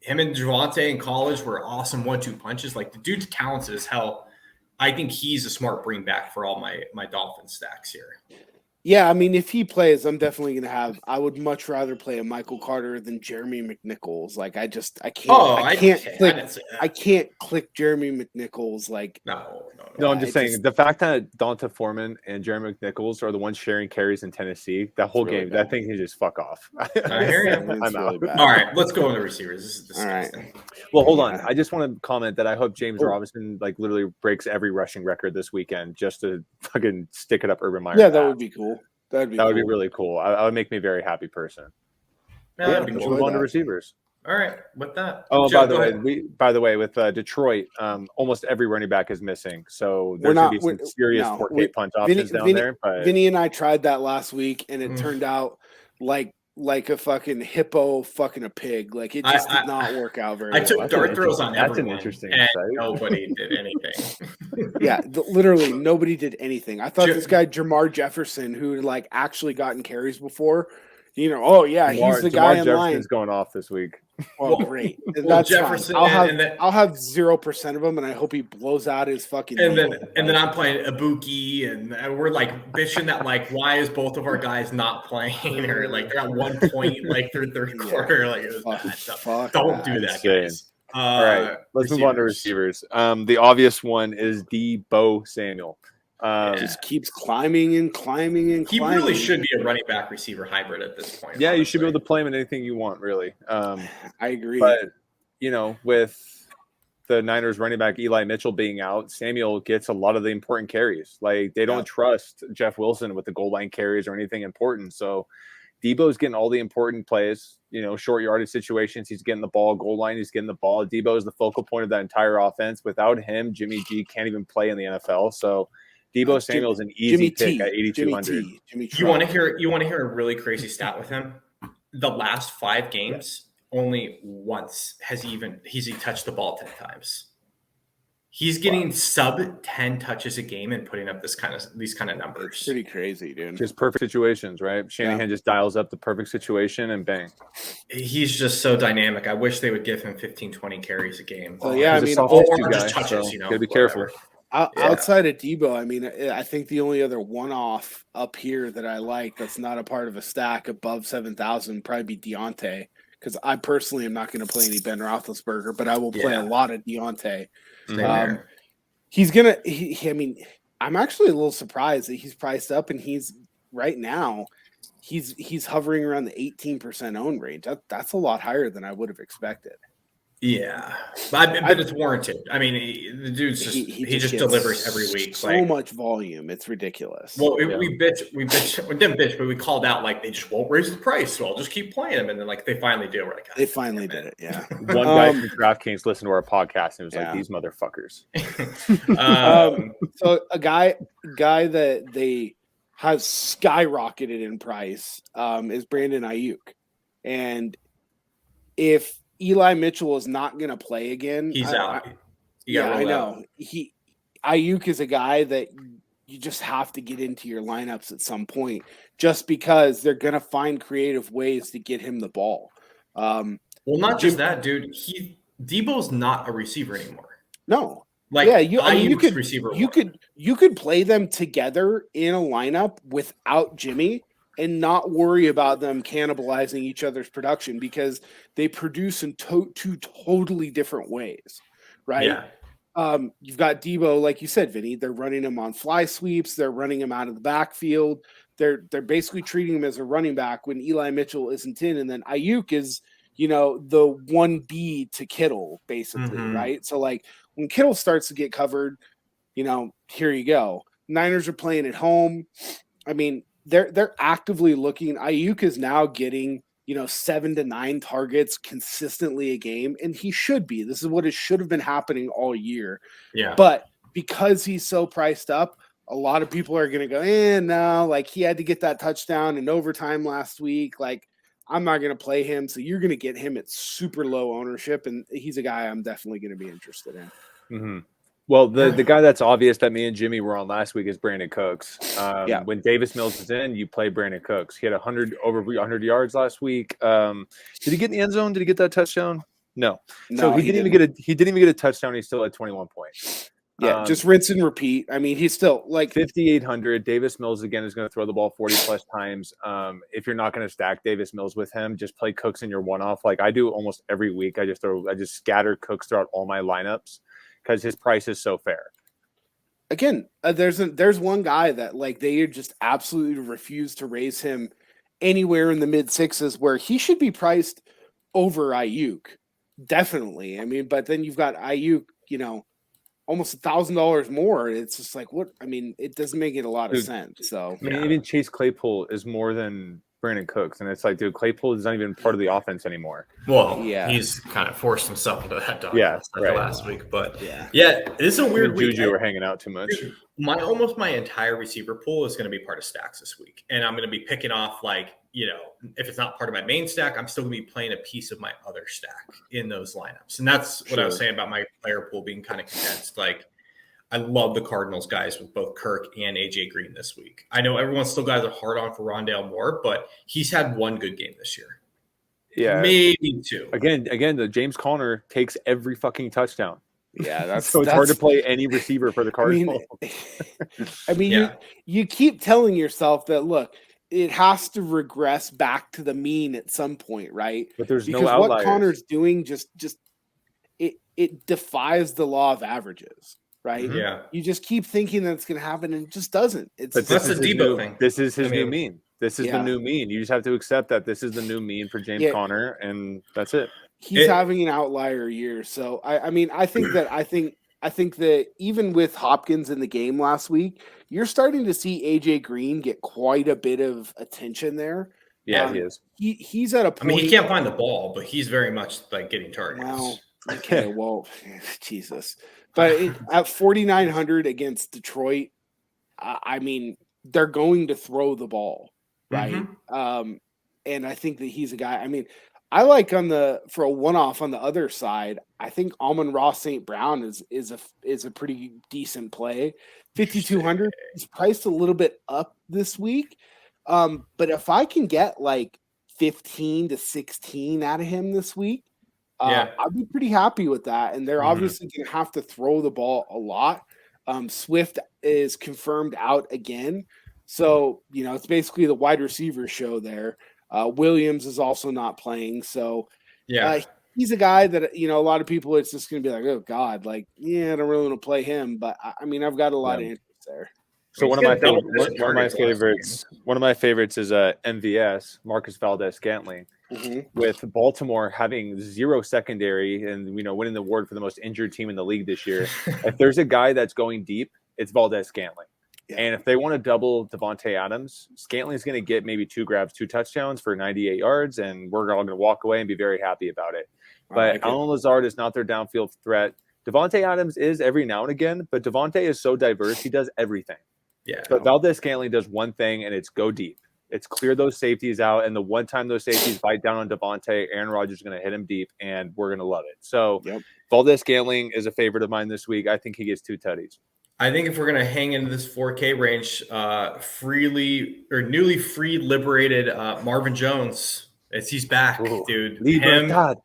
him and Devonte in college were awesome 1-2 punches. Like, the dude's talented as hell. I think he's a smart bring back for all my Dolphins stacks here. Yeah, I mean, if he plays, I'm definitely going to have – I would much rather play a Michael Carter than Jeremy McNichols. Like, I can't click Jeremy McNichols. Like, no. I'm just saying the fact that Deontay Foreman and Jeremy McNichols are the ones sharing carries in Tennessee, that whole game, that thing can just fuck off. I hear you. I'm out. Really all right, let's go on the receivers. This is disgusting. All right. Well, hold on. I just want to comment that I hope James Robinson like literally breaks every rushing record this weekend just to fucking stick it up Urban Meyer. Yeah, that would be cool. That would be really cool. I would make me a very happy person. Yeah, move on to receivers. All right, with that. Oh, by the way, with Detroit, almost every running back is missing. So there's going to be some serious 4K punt options down there. But Vinny and I tried that last week, and it turned out like a fucking hippo fucking a pig. Like, it just did not work out very well. I took dart throws on everyone. That's an interesting and nobody did anything. Yeah, literally nobody did anything. I thought this guy Jamar Jefferson, who like actually gotten carries before, he's the guy in line. Jefferson's going off this week. Well, great. That's Jefferson. Fine. I'll have 0% of him, and I hope he blows out his fucking. And then I'm playing Ibuki, and we're like bitching that like, why is both of our guys not playing, or like they're at 1 point like third quarter, like it was bad stuff. Don't do that, guys. All right, let's move on to receivers. The obvious one is Deebo Samuel. Just keeps climbing and climbing and climbing. He really should be a running back receiver hybrid at this point. Yeah, honestly. You should be able to play him in anything you want, really. I agree. But, with the Niners running back Eli Mitchell being out, Samuel gets a lot of the important carries. Like, they don't trust Jeff Wilson with the goal line carries or anything important. So Debo's getting all the important plays, short yardage situations. He's getting the ball, goal line, he's getting the ball. Debo is the focal point of that entire offense. Without him, Jimmy G can't even play in the NFL. So Deebo Samuel's an easy pick at 8,200. You want to hear a really crazy stat with him? The last 5 games, only once has he touched the ball 10 times. He's getting sub 10 touches a game and putting up these kind of numbers. It's pretty crazy, dude. Just perfect situations, right? Shanahan just dials up the perfect situation and bang. He's just so dynamic. I wish they would give him 15, 20 carries a game. Well, yeah, or just touches, so gotta be careful. Outside of Debo, I mean, I think the only other one-off up here that I like that's not a part of a stack above 7,000 probably be Deontay, because I personally am not going to play any Ben Roethlisberger, but I will play a lot of Deontay. He's gonna. I mean, I'm actually a little surprised that he's priced up, and he's right now he's hovering around the 18% own range. That's a lot higher than I would have expected. Yeah, but it's warranted. I mean, the dude's he just delivers every week. So much volume, it's ridiculous. Well, we didn't bitch, but we called out like they just won't raise the price, so I'll just keep playing them, and then like they finally do. We're like, they finally did it. Yeah, one guy from DraftKings listened to our podcast and was like, "These motherfuckers." So a guy that has skyrocketed in price is Brandon Ayuk. And if Eli Mitchell is not going to play again, he's out. I know. Ayuk is a guy that you just have to get into your lineups at some point, just because they're going to find creative ways to get him the ball. Well, not just that, dude. Debo's not a receiver anymore. No. Like, yeah, you could play them together in a lineup without Jimmy and not worry about them cannibalizing each other's production, because they produce in two totally different ways, right? Yeah. You've got Debo, like you said, Vinny. They're running him on fly sweeps. They're running him out of the backfield. They're basically treating him as a running back when Eli Mitchell isn't in, and then Ayuk is, the 1B to Kittle, basically, right? So like when Kittle starts to get covered, here you go. Niners are playing at home. I mean, they're actively looking. Ayuk is now getting 7 to 9 targets consistently a game, and he should be. This is what it should have been happening all year. Yeah. But because he's so priced up, a lot of people are going to go, no, like he had to get that touchdown in overtime last week. Like, I'm not going to play him. So you're going to get him at super low ownership, and he's a guy I'm definitely going to be interested in. Mm-hmm. Well, the guy that's obvious that me and Jimmy were on last week is Brandon Coax. When Davis Mills is in, you play Brandon Coax. He had over 100 yards last week. Did he get in the end zone? Did he get that touchdown? No. So he didn't even get a touchdown. He still had 21 points. Yeah, just rinse and repeat. I mean, he's still like 5,800. Davis Mills again is going to throw the ball 40 plus times. If you're not going to stack Davis Mills with him, just play Cooks in your one-off. Like I do almost every week. I just scatter Cooks throughout all my lineups because his price is so fair. Again, there's one guy that like they just absolutely refuse to raise him anywhere in the mid sixes, where he should be priced over Ayuk. Definitely. I mean, but then you've got Ayuk, almost $1,000 more. It's just like, what? I mean, it doesn't make it a lot of sense. So I mean, even Chase Claypool is more than Brandon Cooks, and it's like, dude, Claypool is not even part of the offense anymore. Well, he's kind of forced himself into that dog last week, but it is a weird week. Juju are hanging out too much. Almost my entire receiver pool is going to be part of stacks this week, and I'm going to be picking off if it's not part of my main stack, I'm still going to be playing a piece of my other stack in those lineups, and that's what I was saying about my player pool being kind of condensed. Like, I love the Cardinals guys with both Kirk and AJ Green this week. I know everyone still got a hard on for Rondale Moore, but he's had one good game this year. Yeah, maybe two. Again, the James Conner takes every fucking touchdown. Yeah, that's it's hard to play any receiver for the Cardinals. I mean, you keep telling yourself that, look, it has to regress back to the mean at some point, right? But there's because no outliers. What Connor's doing just it defies the law of averages, right? Yeah. You just keep thinking that it's going to happen, and it just doesn't. That's the Debo thing. This is his new mean. This is the new mean. You just have to accept that this is the new mean for James Conner, and that's it. He's having an outlier year. So I think that even with Hopkins in the game last week, you're starting to see AJ Green get quite a bit of attention there. Yeah, he is. He's at a point. I mean, he can't find the ball, but he's very much like getting targets. Well, okay, well, Jesus. But at 4,900 against Detroit, I mean, they're going to throw the ball, right? And I think that he's a guy. I mean, I like for a one-off on the other side. I think Amon-Ra St. Brown is a pretty decent play. 5,200 is priced a little bit up this week, but if I can get like 15 to 16 out of him this week, I'd be pretty happy with that. And they're obviously going to have to throw the ball a lot. Swift is confirmed out again, so it's basically the wide receiver show there. Williams is also not playing. So he's a guy that, a lot of people, it's just going to be like, oh God, like, I don't really want to play him, but I mean, I've got a lot of interest there. So one of my favorites is MVS, Marcus Valdez-Scantling, with Baltimore having zero secondary and, winning the award for the most injured team in the league this year. If there's a guy that's going deep, it's Valdez-Scantling. Yeah. And if they want to double Devonte Adams, Scantling's going to get maybe 2 grabs, 2 touchdowns for 98 yards, and we're all going to walk away and be very happy about it. But Allen Lazard is not their downfield threat. Devonte Adams is every now and again, but Devonte is so diverse. He does everything. Yeah. But Valdez-Scantling does one thing, and it's go deep. It's clear those safeties out, and the one time those safeties bite down on Devonte, Aaron Rodgers is going to hit him deep, and we're going to love it. So Valdez-Scantling is a favorite of mine this week. I think he gets 2 tutties. I think if we're going to hang into this 4K range, newly free liberated Marvin Jones, he's back, dude. Libertad.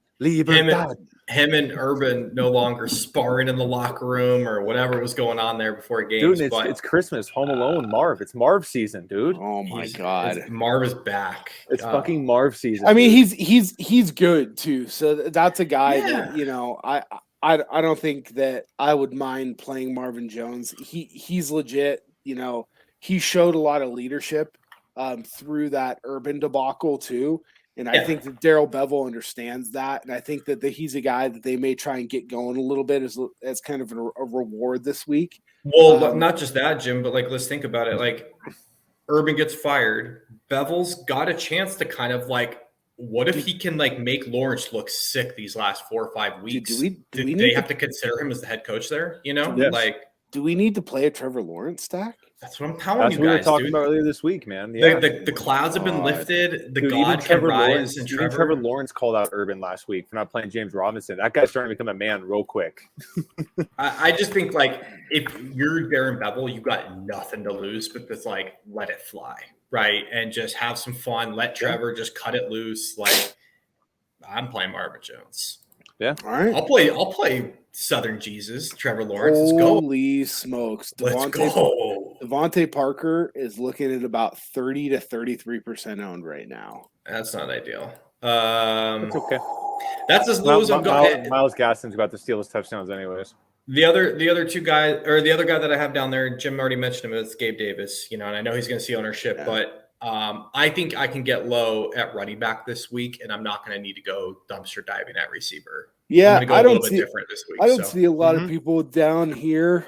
Him and Urban no longer sparring in the locker room or whatever was going on there before games. Dude, it's Christmas. Home Alone, Marv. It's Marv season, dude. Oh my God. Marv is back. It's fucking Marv season. I mean, he's good too. So that's a guy that, you know, I don't think that I would mind playing Marvin Jones. He's legit. You know, he showed a lot of leadership through that Urban debacle too. And I think that Darrell Bevell understands that. And I think that he's a guy that they may try and get going a little bit as kind of a reward this week. Well, not just that, Jim, but like, let's think about it. Like, Urban gets fired. Bevell's got a chance to kind of like, what if he can like make Lawrence look sick these last 4 or 5 weeks? Do they have to consider him as the head coach there? You know, do we need to play a Trevor Lawrence stack? That's what I'm telling you guys. We were talking about earlier this week, man. Yeah. The clouds have been lifted. God can rise. And Trevor Lawrence called out Urban last week for not playing James Robinson. That guy's starting to become a man real quick. I just think like if you're Darren Bevell, you got nothing to lose, but just like let it fly, right? And just have some fun. Let Trevor just cut it loose. Like I'm playing Marvin Jones. Yeah, all right. I'll play Southern Jesus, Trevor Lawrence. Let's go. Holy smokes. Let's go. Devontae Parker is looking at about 30 to 33% owned right now. That's not ideal. It's okay. That's as low as I'm going. Myles Gaston's about to steal his touchdowns anyways. The other two guys, or the other guy that I have down there, Jim already mentioned him, is Gabe Davis. You know, and I know he's going to see ownership, but I think I can get low at running back this week, and I'm not going to need to go dumpster diving at receiver. Yeah, I don't see different this week. I don't see a lot of people down here.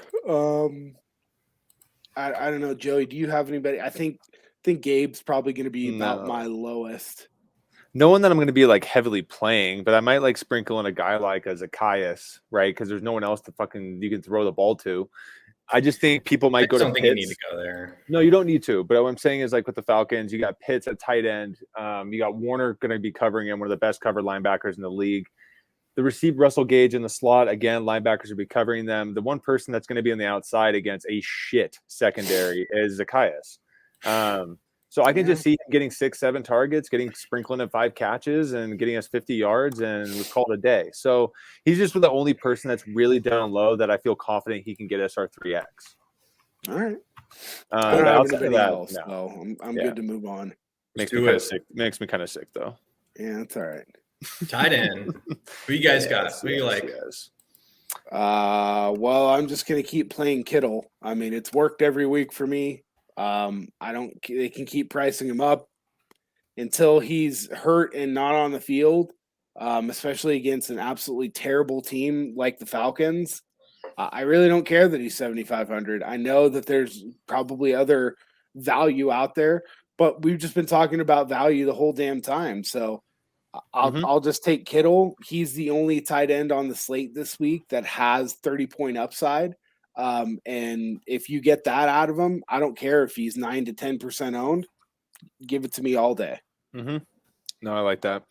I don't know, Joey. Do you have anybody? I think Gabe's probably going to be about my lowest. No one that I'm going to be like heavily playing, but I might like sprinkle in a guy like a Zacchaeus, right? Because there's no one else to you can throw the ball to. I just think people might go to Pitts. You need to go there. No, you don't need to. But what I'm saying is like with the Falcons, you got Pitts at tight end. You got Warner going to be covering him, one of the best covered linebackers in the league. The receiver Russell Gage in the slot, again, linebackers will be covering them. The one person that's going to be on the outside against a shit secondary is Zacchaeus. So I can just see him getting 6-7 targets, sprinkling in 5 catches and getting us 50 yards, and we call it a day. So he's just the only person that's really down low that I feel confident he can get us our 3X. All right. Outside of that, so I'm good to move on. Makes me kind of sick. Makes me kind of sick though. Yeah, that's all right. Tight end. Who you guys got? Who do you like? Well, I'm just gonna keep playing Kittle. I mean, it's worked every week for me. They can keep pricing him up until he's hurt and not on the field, especially against an absolutely terrible team like the Falcons. I really don't care that he's 7,500. I know that there's probably other value out there, but we've just been talking about value the whole damn time. So I'll just take Kittle. He's the only tight end on the slate this week that has 30-point upside. And if you get that out of him, I don't care if he's 9 to 10% owned. Give it to me all day. No, I like that.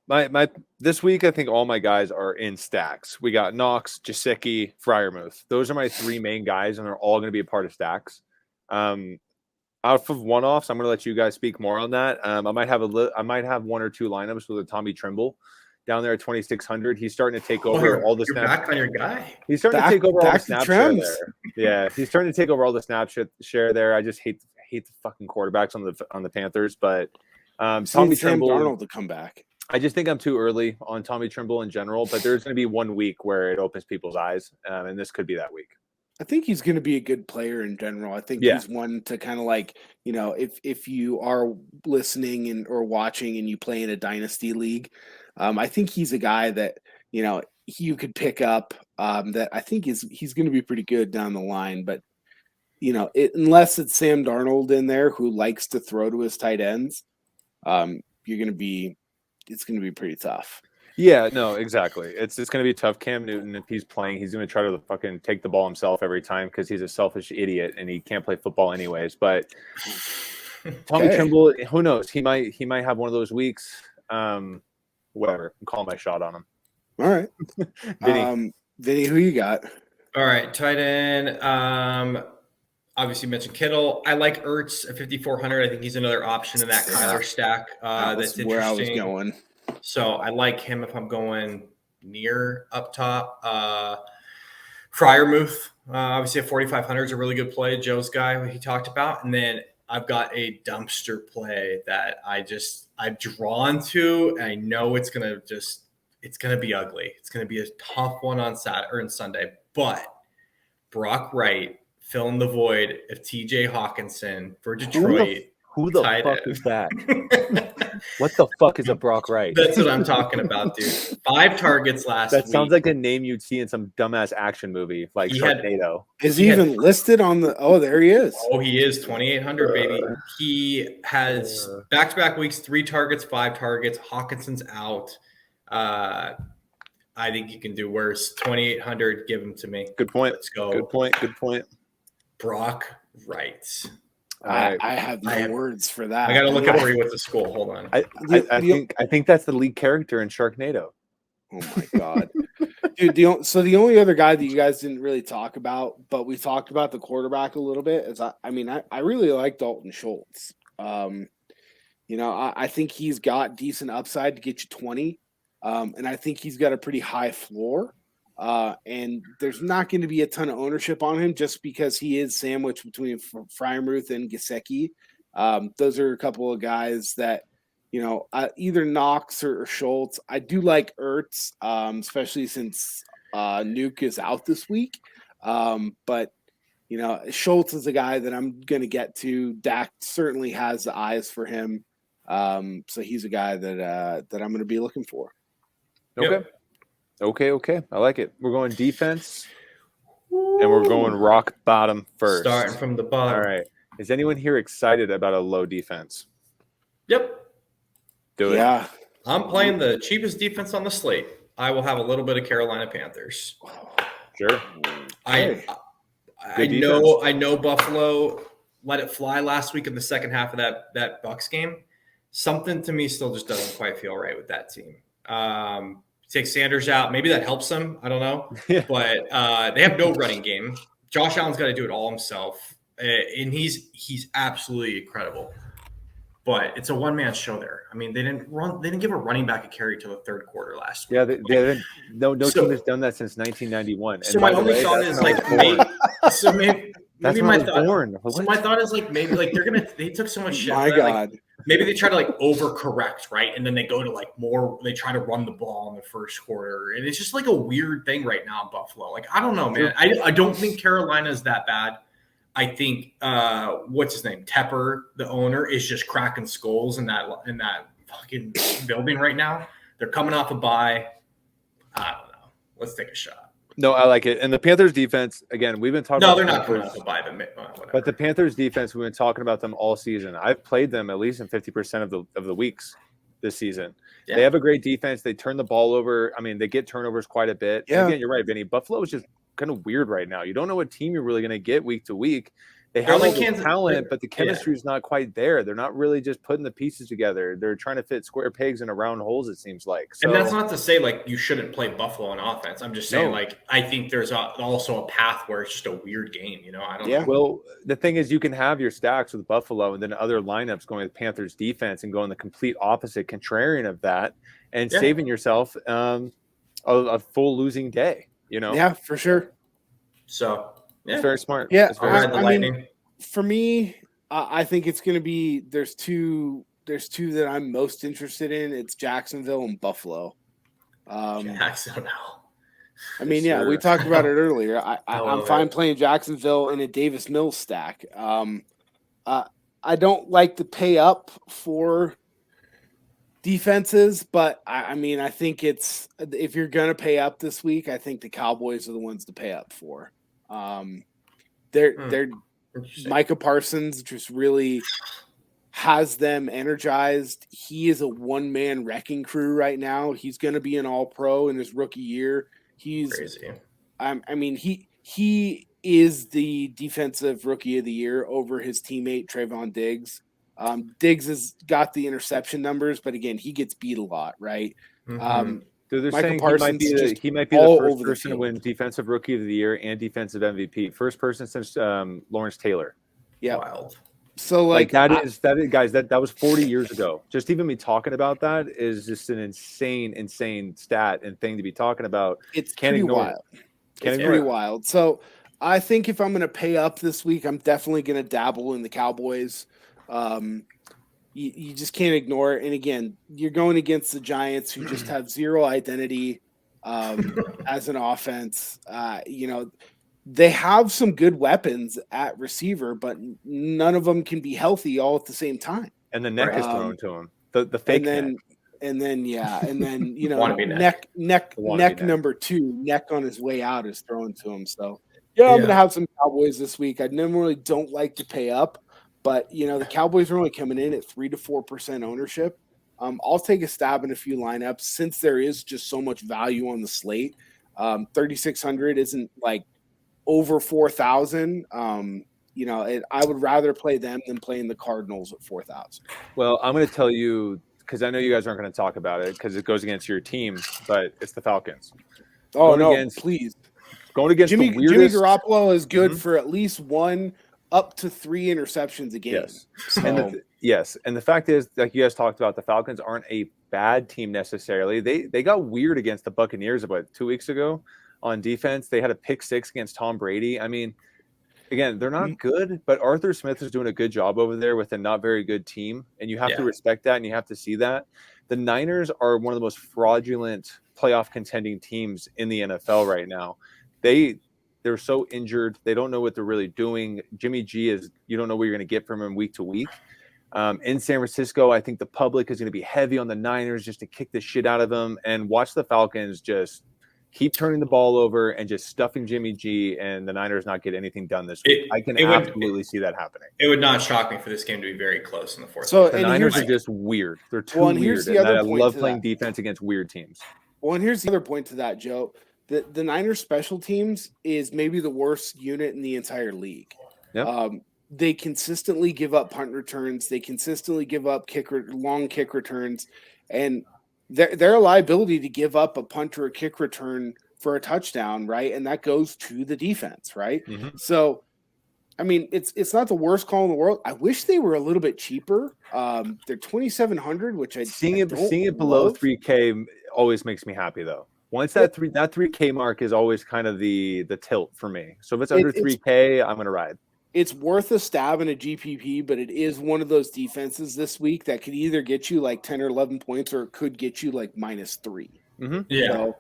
My this week, I think all my guys are in stacks. We got Knox, Gesicki, Freiermuth. Those are my 3 main guys, and they're all going to be a part of stacks. Out of one-offs, I'm going to let you guys speak more on that. I might have 1 or 2 lineups with a Tommy Trimble down there at 2,600. He's starting to take over all the snaps. Back on your guy. He's starting to take over all the snap share there. Yeah, he's starting to take over all the snap share there. I just hate the fucking quarterbacks on the Panthers, but Tommy Trimble, Darnold to come back. I just think I'm too early on Tommy Trimble in general, but there's going to be 1 week where it opens people's eyes, and this could be that week. I think he's going to be a good player in general. I think he's one to kind of like, you know, if you are listening or watching and you play in a dynasty league, I think he's a guy that, you know, you could pick up that I think he's going to be pretty good down the line. But, you know, unless it's Sam Darnold in there who likes to throw to his tight ends, it's going to be pretty tough. Yeah, no, exactly. It's going to be tough. Cam Newton, if he's playing, he's going to try to fucking take the ball himself every time because he's a selfish idiot and he can't play football anyways. But Tommy Tremble, who knows? He might have one of those weeks. Whatever. I'm calling my shot on him. All right. Vinny. Vinny, who you got? All right, tight end. Obviously, you mentioned Kittle. I like Ertz at 5,400. I think he's another option in that Kyler stack. That's interesting. Where I was going. So I like him if I'm going near up top. Freiermuth, obviously at 4,500 is a really good play. Joe's guy, what he talked about. And then I've got a dumpster play that I'm drawn to. And I know it's going to be ugly. It's going to be a tough one on Saturday or on Sunday. But Brock Wright filling the void of TJ Hawkinson for Detroit. Who the fuck is that? What the fuck is a Brock Wright? That's what I'm talking about, dude. 5 targets last week. That sounds like a name you'd see in some dumbass action movie like Sharknado. Is he even listed on the – oh, there he is. Oh, he is, 2,800, baby. He has back-to-back weeks, 3 targets, 5 targets. Hawkinson's out. I think you can do worse. 2,800, give him to me. Good point. Let's go. Good point. Brock Wright. I have no words for that. I got to look up where he went to school. Hold on. I think that's the lead character in Sharknado. Oh my god, dude! So the only other guy that you guys didn't really talk about, but we talked about the quarterback a little bit. Is I really like Dalton Schultz. I think he's got decent upside to get you 20, and I think he's got a pretty high floor. And there's not going to be a ton of ownership on him just because he is sandwiched between Freiermuth and Gesicki. Those are a couple of guys that, either Knox or Schultz. I do like Ertz, especially since Nuke is out this week. But Schultz is a guy that I'm going to get to. Dak certainly has the eyes for him. So he's a guy that I'm going to be looking for. Okay. Yep. Okay. I like it. We're going defense, and we're going rock bottom first. Starting from the bottom. All right. Is anyone here excited about a low defense? Yep. Do it. Yeah. I'm playing the cheapest defense on the slate. I will have a little bit of Carolina Panthers. Sure. I know Buffalo let it fly last week in the second half of that Bucs game. Something to me still just doesn't quite feel right with that team. Take Sanders out. Maybe that helps them. I don't know. Yeah. But they have no running game. Josh Allen's got to do it all himself. And he's absolutely incredible. But it's a one-man show there. I mean, they didn't give a running back a carry till the third quarter last week. Yeah, no team has done that since 1991. So my only thought is my thought is they took so much shit. My God. Maybe they try to overcorrect, right? And then they go to they try to run the ball in the first quarter. And it's just a weird thing right now in Buffalo. I don't know, man. I don't think Carolina is that bad. I think what's his name? Tepper, the owner, is just cracking skulls in that fucking building right now. They're coming off a bye. I don't know. Let's take a shot. No, I like it. And the Panthers defense, again, we've been talking about. No, they're not coming off a bye. But the Panthers defense, we've been talking about them all season. I've played them at least in 50% of the weeks this season. Yeah. They have a great defense. They turn the ball over. I mean, they get turnovers quite a bit. Yeah. And again, you're right, Vinny. Buffalo is just kind of weird right now. You don't know what team you're really going to get week to week. They have all the talent, but the chemistry is not quite there. They're not really just putting the pieces together. They're trying to fit square pegs into round holes, it seems like. So, and that's not to say you shouldn't play Buffalo on offense. I'm just saying I think there's also a path where it's just a weird game. I don't know. Well, the thing is you can have your stacks with Buffalo and then other lineups going with Panthers defense and going the complete opposite contrarian of that and saving yourself a full losing day, Yeah, for sure. So it's very smart. Yeah, I mean, for me, I think it's going to be there's two that I'm most interested in. It's Jacksonville and Buffalo. Jacksonville. I mean, yeah, we talked about it earlier. I'm fine playing Jacksonville in a Davis Mills stack. I don't like to pay up for defenses, but I think it's if you're going to pay up this week, I think the Cowboys are the ones to pay up for. They're Micah Parsons just really has them energized. He is a one-man wrecking crew right now. He's going to be an all-pro in his rookie year. He's crazy. I mean, he is the defensive rookie of the year over his teammate Trayvon Diggs. Diggs has got the interception numbers, but again, he gets beat a lot, right? Mhm. So they're Micah saying Parsons he might be all the first over the person to field. win defensive rookie of the year and defensive MVP. First person since Lawrence Taylor. Yeah. Wild. So Like that is guys, that was 40 years ago. Just even me talking about that is just an insane stat and thing to be talking about. It's Can't pretty ignore wild. Can't It's ignore pretty it. wild. So I think if I'm going to pay up this week, I'm definitely going to dabble in the Cowboys. You just can't ignore it. And again, you're going against the Giants, who just have zero identity as an offense. They have some good weapons at receiver, but none of them can be healthy all at the same time. And the neck is thrown to him. The fake neck. And then Wannabe neck number 2, neck on his way out is thrown to him. So I'm going to have some Cowboys this week. I normally don't like to pay up, but the Cowboys are only coming in at 3 to 4% ownership. I'll take a stab in a few lineups since there is just so much value on the slate. 3,600 isn't like over 4,000. I would rather play them than playing the Cardinals at 4,000. Well, I'm going to tell you, because I know you guys aren't going to talk about it because it goes against your team, but it's the Falcons. Oh, please. Going against Jimmy Garoppolo is good Mhm. for at least 1 up to 3 interceptions a game. Yes. So, And the fact is, like you guys talked about, the Falcons aren't a bad team necessarily. They got weird against the Buccaneers about 2 weeks ago on defense. They had a pick 6 against Tom Brady. I mean, again, they're not good, but Arthur Smith is doing a good job over there with a not very good team, and you have to respect that, and you have to see that. The Niners are one of the most fraudulent playoff contending teams in the NFL right now. They're so injured. They don't know what they're really doing. Jimmy G you don't know what you're going to get from him week to week. In San Francisco, I think the public is going to be heavy on the Niners just to kick the shit out of them, and watch the Falcons just keep turning the ball over and just stuffing Jimmy G, and the Niners not get anything done this week. I can absolutely see that happening. It would not shock me for this game to be very close in the fourth. So The Niners are just weird. They're too weird. And I love playing defense against weird teams. Well, and here's the other point to that, Joe. The Niners special teams is maybe the worst unit in the entire league. Yep. They consistently give up punt returns. They consistently give up long kick returns, and they're a liability to give up a punt or a kick return for a touchdown, right? And that goes to the defense, right? Mm-hmm. So, I mean, it's not the worst call in the world. I wish they were a little bit cheaper. They're 2,700, which seeing it below 3K always makes me happy though. Once that 3K mark is always kind of the tilt for me. So if it's under 3K, I'm gonna ride. It's worth a stab in a GPP, but it is one of those defenses this week that could either get you like 10 or 11 points, or it could get you like -3. Mm-hmm. Yeah.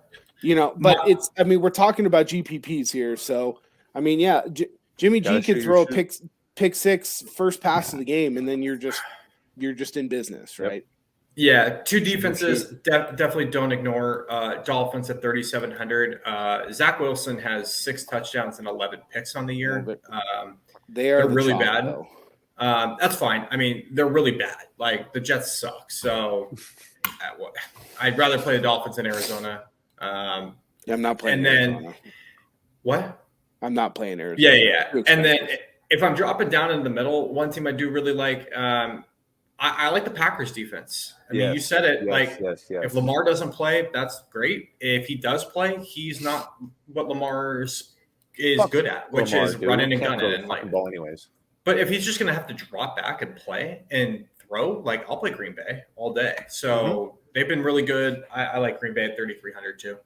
So, but we're talking about GPPs here. So, I mean, Jimmy G could throw a pick 6 first pass of the game, and then you're just in business, right? Yep. Yeah, 2 defenses definitely don't ignore Dolphins at 3,700. Zach Wilson has 6 touchdowns and 11 picks on the year. They're really bad. That's fine. I mean, they're really bad. Like, the Jets suck. So I'd rather play the Dolphins in Arizona. I'm not playing Arizona. What? I'm not playing Arizona. Yeah. And then if I'm dropping down in the middle, one team I do really like, I like the Packers defense. I mean, you said it. If Lamar doesn't play, that's great. If he does play, he's not what Lamar is good at, which is running and gunning and like ball anyways. But if he's just going to have to drop back and play and throw, like, I'll play Green Bay all day. So they've been really good. I like Green Bay at 3,300 too.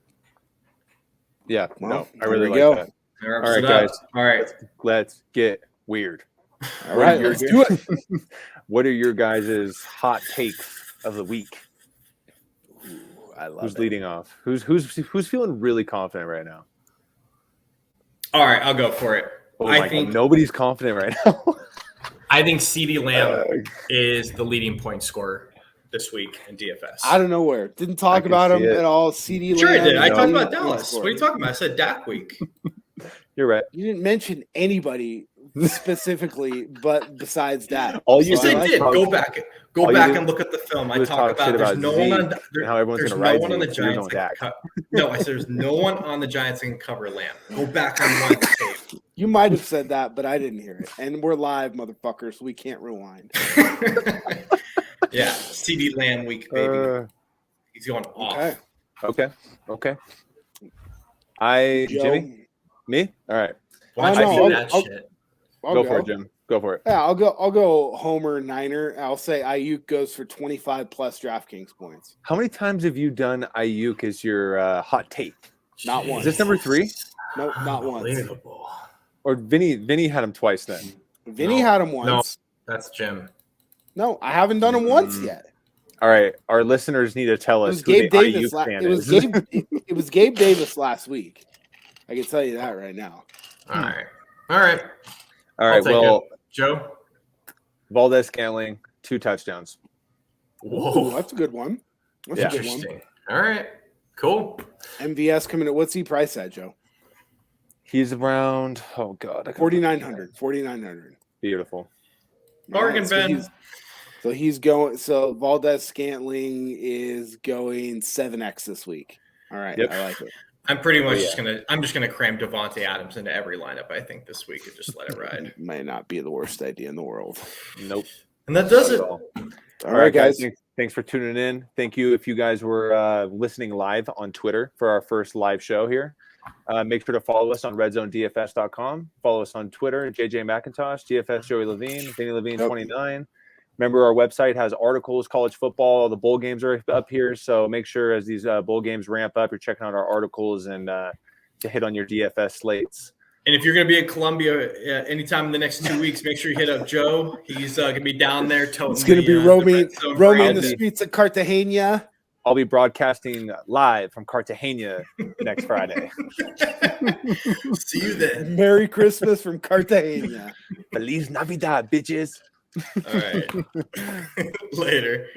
Yeah, well, I really like that. All right, guys. All right, let's get weird. All right, let's do it. What are your guys' hot takes of the week? Ooh, I love Who's leading off? Who's feeling really confident right now? All right, I'll go for it. I think nobody's confident right now. I think CeeDee Lamb is the leading point scorer this week in DFS. Out of nowhere. Didn't talk about him at all. CeeDee Lamb. Sure I did. I talked about Dallas. What are you talking about? I said Dak week. You're right. You didn't mention anybody specifically, but besides that, All Yes, you I like did. talk- Go back all you do and look at the film. I is talk talk shit about there's about no one on Zeke there, and how everyone's there's gonna no ride one on the Zeke, so you're Giants going that can no, I said there's no one on the Giants that can cover Lamb. Go back and watch the tape. you might have said that, but I didn't hear it. And we're live, motherfuckers. So we can't rewind. Yeah, CD Lamb week, baby. He's going off. Okay. Okay. Joe, Jimmy? Me? All right. Why I don't you know, do that I'll- shit? I'll Go for it, Jim. Go for it. Yeah, I'll go Homer Niner. I'll say Ayuk goes for 25 plus DraftKings points. How many times have you done Ayuk as your hot take? Not once. Is this number 3? Nope, not once. Unbelievable. Or Vinny had him twice then? Vinny had him once. That's Jim. No, I haven't done him once yet. All right. Our listeners need to tell It us was who Gabe the Davis. Ayuk fan It was is. Gabe. It was Gabe Davis last week. I can tell you that right now. All right. All right. I'll take Well, it. Joe. Valdez-Scantling, 2 touchdowns. Ooh, that's a good one. That's Yeah. a good one. Interesting. All right. Cool. MVS coming at what's he priced at, Joe? He's around, oh God. 4,900. 4,900. Beautiful. Bargain bin. He's going. So Valdez Scantling is going 7x this week. All right, Yep. I like it. I'm pretty much I'm just gonna cram Devonte Adams into every lineup, I think, this week and just let it ride. Might not be the worst idea in the world. Nope. And that does it. All All right, guys. Thanks for tuning in. Thank you if you guys were listening live on Twitter for our first live show here. Make sure to follow us on redzonedfs.com. Follow us on Twitter, JJ McIntosh, DFS Joey Levine, Vinnie Levine 29. Remember, our website has articles, college football. The bowl games are up here, so make sure as these bowl games ramp up, you're checking out our articles and to hit on your DFS slates. And if you're going to be in Columbia anytime in the next 2 weeks, make sure you hit up Joe. He's going to be down there. It's going to be roaming the streets of Cartagena. I'll be broadcasting live from Cartagena next Friday. See you then. Merry Christmas from Cartagena. Feliz Navidad, bitches. All right. Later.